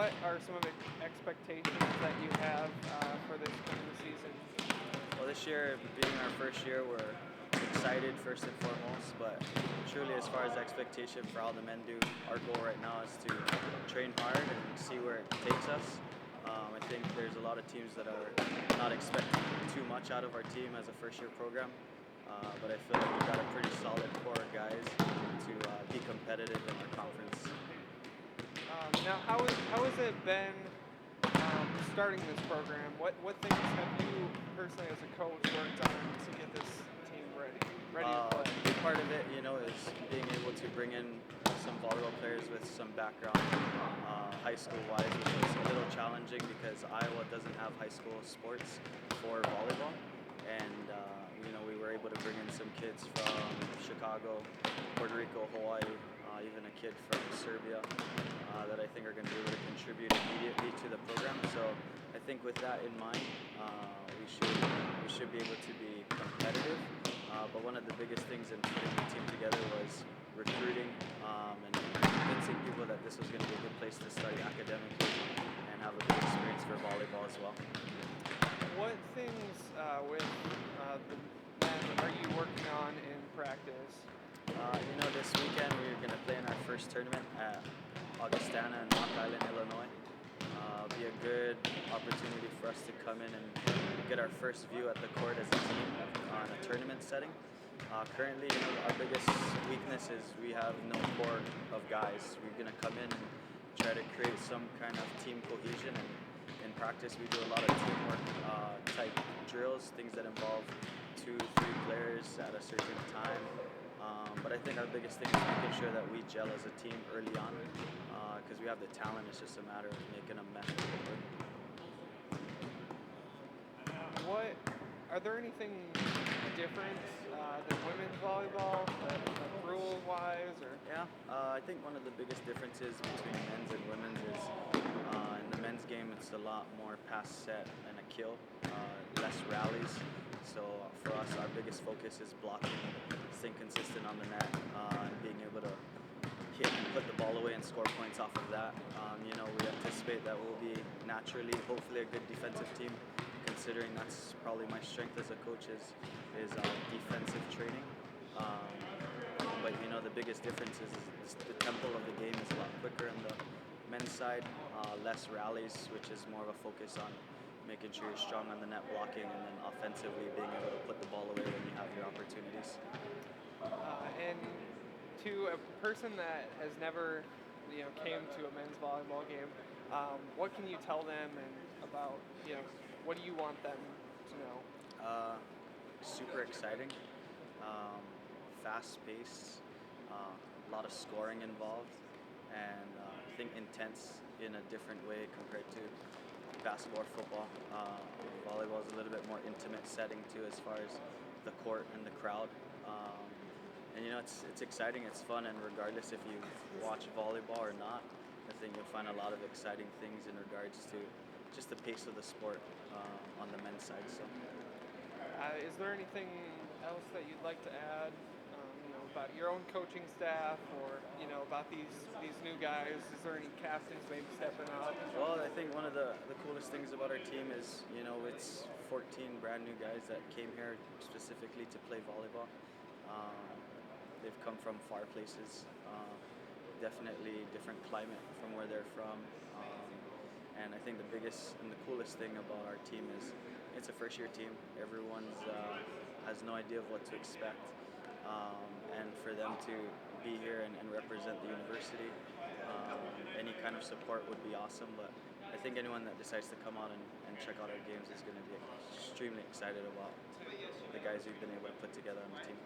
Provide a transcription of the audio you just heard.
what are some of the expectations that you have for this coming season? Well, this year being our first year, we're excited first and foremost, but truly as far as expectation for how the men do, our goal right now is to train hard and see where it takes us. I think there's a lot of teams that are not expecting too much out of our team as a first-year program, but I feel like we've got a pretty solid core of guys to be competitive in our conference. Now, how has it been starting this program? What things have you personally, as a coach, worked on to get this team ready to A play? big part of it, is being able to bring in some volleyball players with some background, high school-wise, which was a little challenging because Iowa doesn't have high school sports for volleyball, and we were able to bring in some kids from Chicago, Puerto Rico, Hawaii, even a kid from Serbia that I think are going to be able to contribute immediately to the program. So I think with that in mind, we should be able to be competitive. But one of the biggest things in putting the team together was recruiting and convincing people that this was going to be a good place to study academically and have a good experience for volleyball as well. What things with the men are you working on in practice? This weekend we're going to play in our first tournament at Augustana in Rock Island, Illinois. Be a good opportunity for us to come in and get our first view at the court as a team on a tournament setting. Currently, our biggest weakness is we have no core of guys. We're going to come in and try to create some kind of team cohesion. And in practice, we do a lot of teamwork type drills, things that involve 2, 3 players at a certain time. But I think our biggest thing is making sure that we gel as a team early on because we have the talent. It's just a matter of making them mesh. What are there anything different than women's volleyball, rule-wise, or? Yeah, I think one of the biggest differences between men's and women's is in the men's game it's a lot more pass set and a kill, less rallies. So for us, our biggest focus is blocking, staying consistent on the net, and being able to hit and put the ball away and score points off of that. We anticipate that we'll be naturally, hopefully, a good defensive team, considering that's probably my strength as a coach is defensive training. But the biggest difference is the tempo of the game is a lot quicker on the men's side, less rallies, which is more of a focus on making sure you're strong on the net blocking and then offensively being able to put the ball away when you have your opportunities. And to a person that has never, came to a men's volleyball game, what can you tell them and about, what do you want them to know? Super exciting, fast-paced, a lot of scoring involved, and I think intense in a different way compared to basketball or football. Volleyball is a little bit more intimate setting too, as far as the court and the crowd. And it's exciting, it's fun, and regardless if you watch volleyball or not, I think you'll find a lot of exciting things in regards to just the pace of the sport on the men's side. So, Is there anything else that you'd like to add, about your own coaching staff, or about these new guys? Is there any captains maybe stepping up? well, I think one of the coolest things about our team is, it's 14 brand new guys that came here specifically to play volleyball. They've come from far places, definitely different climate from where they're from. And I think the biggest and the coolest thing about our team is it's a first-year team. Everyone's has no idea of what to expect. And for them to be here and represent the university, any kind of support would be awesome. But I think anyone that decides to come out and check out our games is going to be extremely excited about the guys we've been able to put together on the team.